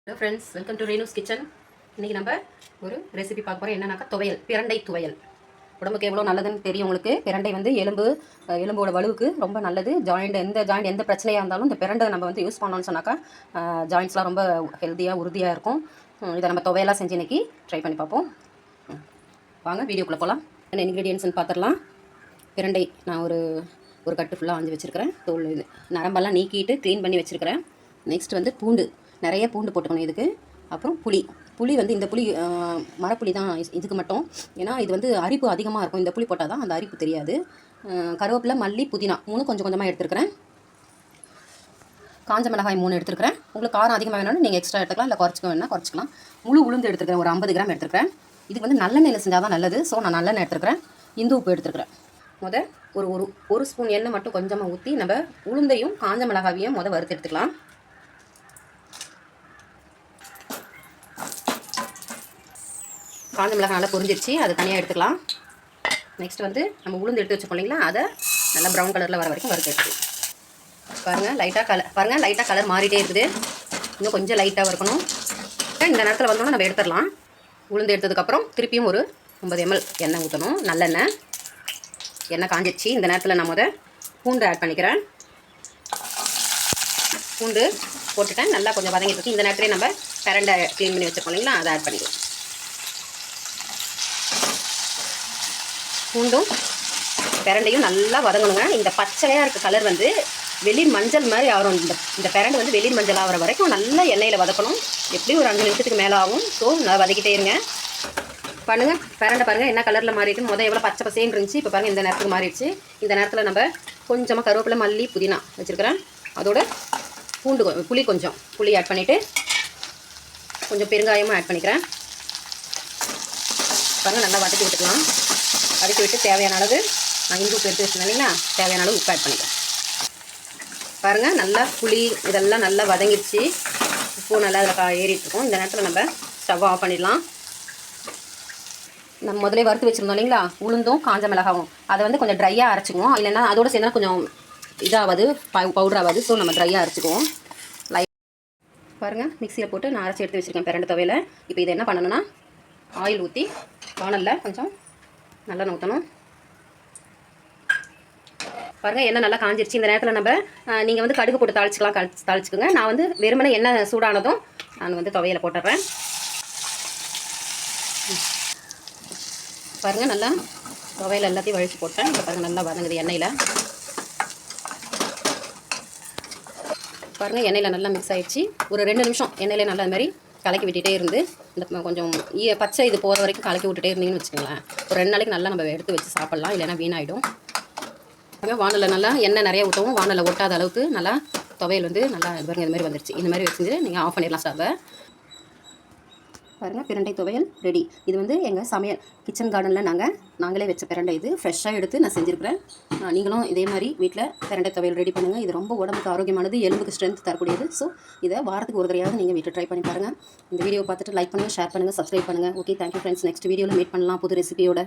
Hello friends, welcome to Renu's kitchen. இன்றைக்கி நம்ம ஒரு ரெசிபி பார்க்க போகிறோம். என்னன்னாக்கா துவையல், பிரண்டை துவையல். உடம்புக்கு எவ்வளோ நல்லதுன்னு தெரியும் உங்களுக்கு. பிரண்டை வந்து எலும்போட வலுவுக்கு ரொம்ப நல்லது. எந்த பிரச்சனையாக இருந்தாலும் இந்த பிரண்டை நம்ம வந்து யூஸ் பண்ணோம்னு சொன்னாக்கா ஜாயிண்ட்ஸ்லாம் ரொம்ப ஹெல்த்தியாக உறுதியாக இருக்கும். இதை நம்ம துவையெல்லாம் செஞ்சு இன்றைக்கி ட்ரை பண்ணி பார்ப்போம். வாங்க வீடியோக்குள்ளே போகலாம். என்ன இன்க்ரீடியன்ட்ஸ்னு பார்த்துடலாம். பிரண்டை நான் ஒரு கட்டு ஃபுல்லாக ஆஞ்சு வச்சுருக்கிறேன். தோல் இது நரம்பெல்லாம் நீக்கிட்டு க்ளீன் பண்ணி வச்சுருக்கிறேன். நெக்ஸ்ட் வந்து பூண்டு, நிறைய பூண்டு போட்டுக்கணும் இதுக்கு. அப்புறம் புளி வந்து இந்த புளி மரப்புளி தான் இதுக்கு மட்டும். ஏன்னா இது வந்து அரிப்பு அதிகமாக இருக்கும். இந்த புளி போட்டால் தான் அந்த அரிப்பு தெரியாது. கருவேப்பிலை, மல்லி, புதினா 3 கொஞ்சம் கொஞ்சமாக எடுத்துருக்கிறேன். காஞ்ச மிளகாய் 3 எடுத்துருக்கிறேன். உங்களுக்கு காரம் அதிகமாக வேணும்னு நீங்கள் எக்ஸ்ட்ரா எடுத்துக்கலாம், இல்லை குறைச்சிக்கலாம். முழு உளுந்து எடுத்துருக்கிறேன், ஒரு 50 கிராம் எடுத்துருக்கிறேன். இதுக்கு வந்து நல்லெண்ணெயில் செஞ்சால் தான் நல்லது. ஸோ நான் நல்லெண்ணெய் எடுத்துருக்கிறேன். இந்து உப்பு எடுத்துருக்கிறேன். ஒரு ஸ்பூன் எண்ணெய் மட்டும் கொஞ்சமாக ஊற்றி நம்ம உளுந்தையும் காஞ்ச மிளகாவையும் வறுத்து எடுத்துக்கலாம். காஞ்ச மிளகாய் நல்லா பொரிஞ்சிருச்சு, அது தனியாக எடுத்துக்கலாம். நெக்ஸ்ட் வந்து நம்ம உளுந்து எடுத்து வச்சுக்கோம் இல்லைங்களா, அதை நல்லா ப்ரௌன் கலரில் வர வரைக்கும் வறுத்து எடுத்து பாருங்கள். லைட்டாக கலர் மாறிட்டே இருக்குது. இன்னும் கொஞ்சம் லைட்டாக வறுக்கணும். இந்த நேரத்தில் வந்தோன்னா நம்ம எடுத்துடலாம். உளுந்து எடுத்ததுக்கப்புறம் திருப்பியும் ஒரு 50 ml எண்ணெய் ஊற்றணும், நல்லெண்ணெய். எண்ணெய் காஞ்சிடுச்சு. இந்த நேரத்தில் நான் பூண்டு ஆட் பண்ணிக்கிறேன். பூண்டு போட்டுட்டேன், நல்லா கொஞ்சம் வதங்கிட்டு. இந்த நேரத்துலேயே நம்ம பிரண்டை க்ளீன் பண்ணி வச்சுருக்கோம் இல்லைங்களா, அதை ஆட் பண்ணிடுவோம். பூண்டும் பிரண்டையும் நல்லா வதங்கணுங்க. இந்த பச்சையாக இருக்க கலர் வந்து வெளிர் மஞ்சள் மாதிரி ஆகும். இந்த பிரண்டை வந்து வெளிர் மஞ்சள் ஆகிற வரைக்கும் நல்லா எண்ணெயில் வதக்கணும். எப்படியும் ஒரு 5 நிமிஷத்துக்கு மேலே ஆகும். ஸோ நல்லா வதக்கிட்டே இருங்க. பாருங்கள், பிரண்டை பாருங்கள் என்ன கலரில் மாறிடுன்னு. எவ்வளோ பச்சை பசேன்னு இருந்துச்சு, இப்போ பாருங்கள் இந்த நேரத்துக்கு மாறிடுச்சு. இந்த நேரத்தில் நம்ம கொஞ்சமாக கருவேப்பிலை, மல்லி, புதினா வச்சுருக்கிறேன். அதோட புளி ஆட் பண்ணிவிட்டு கொஞ்சம் பெருங்காயமும் ஆட் பண்ணிக்கிறேன். பாருங்கள், நல்லா வதக்கி விட்டுக்கலாம். வதக்கி விட்டு தேவையான அளவு நான் இந்து உப்பு எடுத்து வச்சுருந்தேன் இல்லைங்களா, தேவையான அளவு உப்பு ஆட் பண்ணிக்கிறேன். பாருங்கள், நல்லா புளி இதெல்லாம் நல்லா வதங்கிடுச்சு. உப்பு நல்லா அதில் ஏறிட்டுருக்கோம். இந்த நேரத்தில் நம்ம ஸ்டவ் ஆஃப் பண்ணிடலாம். நம்ம முதலே வறுத்து வச்சுருந்தோம் இல்லைங்களா, உளுந்தும் காஞ்ச மிளகாவும், அதை வந்து கொஞ்சம் ட்ரையாக அரைச்சிக்குவோம். இல்லைன்னா அதோடு சேர்ந்தா கொஞ்சம் இதாகாது, பவுடர் ஆகாது. ஸோ நம்ம ட்ரையாக அரைச்சிக்குவோம். பாருங்கள், மிக்சியில் போட்டு நான் அரைச்சி எடுத்து வச்சுருக்கேன் பிரண்டை துவையில். இப்போ இதை என்ன பண்ணணும்னா, ஆயில் ஊற்றி வானலில் கொஞ்சம் நல்லெண்ணெய் ஊற்றணும். பாருங்கள், எண்ணெய் நல்லா காஞ்சிருச்சு. இந்த நேரத்தில் நீங்கள் வந்து கடுகு போட்டு தாளிச்சுக்கோங்க. நான் வந்து வெறுமனே எண்ணெய் சூடானதும் நான் வந்து துவையில் போட்டுடுறேன். பாருங்கள், நல்லா துவையில் எல்லாத்தையும் வழித்து போட்டேன். இப்போ பாருங்கள், நல்லா வதங்குது எண்ணெயில். பாருங்கள், எண்ணெயில் நல்லா மிக்ஸ் ஆகிடுச்சு. ஒரு 2 நிமிஷம் எண்ணெயில் நல்லா அது மாதிரி கலக்கி விட்டுகிட்டே இருந்து இந்த கொஞ்சம் பச்சை இது போகிற வரைக்கும் கலக்கி விட்டுட்டே இருந்தீங்கன்னு வச்சுக்கோங்களேன், ஒரு 2 நாளைக்கு நல்லா நம்ம எடுத்து வச்சு சாப்பிட்லாம். இல்லைன்னா வீணாயிடும். வானலில் நல்லா எண்ணெய் நிறைய ஊற்றவும், வானலில் ஒட்டாத அளவுக்கு நல்லா துவையல் வந்து நல்லா இது பாருங்கள், இது மாதிரி வந்துருச்சு. இந்த மாதிரி வச்சு நீங்கள் ஆஃப் பண்ணிடலாம் ஸ்டவ்வை. பாருங்கள், பிரண்டை துவையல் ரெடி. இது வந்து எங்கள் சமையல் கிச்சன் கார்டனில் நாங்களே வச்ச பிரண்டை. இது ஃப்ரெஷ்ஷாக எடுத்து நான் செஞ்சுருக்கிறேன். நீங்களும் இதே மாதிரி வீட்டில் பிரண்டை துவையல் ரெடி பண்ணுங்கள். இது ரொம்ப உடம்புக்கு ஆரோக்கியமானது, எலும்புக்கு ஸ்ட்ரென்த் தரக்கூடியது. ஸோ இதை வாரத்துக்கு ஒரு தடவையாவது நீங்கள் வீட்டில் ட்ரை பண்ணி பாருங்கள். இந்த வீடியோ பார்த்துட்டு லைக் பண்ணுங்கள், ஷேர் பண்ணுங்கள், சப்ஸ்கிரைப் பண்ணுங்கள். Okay, thank you friends. நெக்ஸ்ட் வீடியோவில் மீட் பண்ணலாம் புது ரெசிபியோட.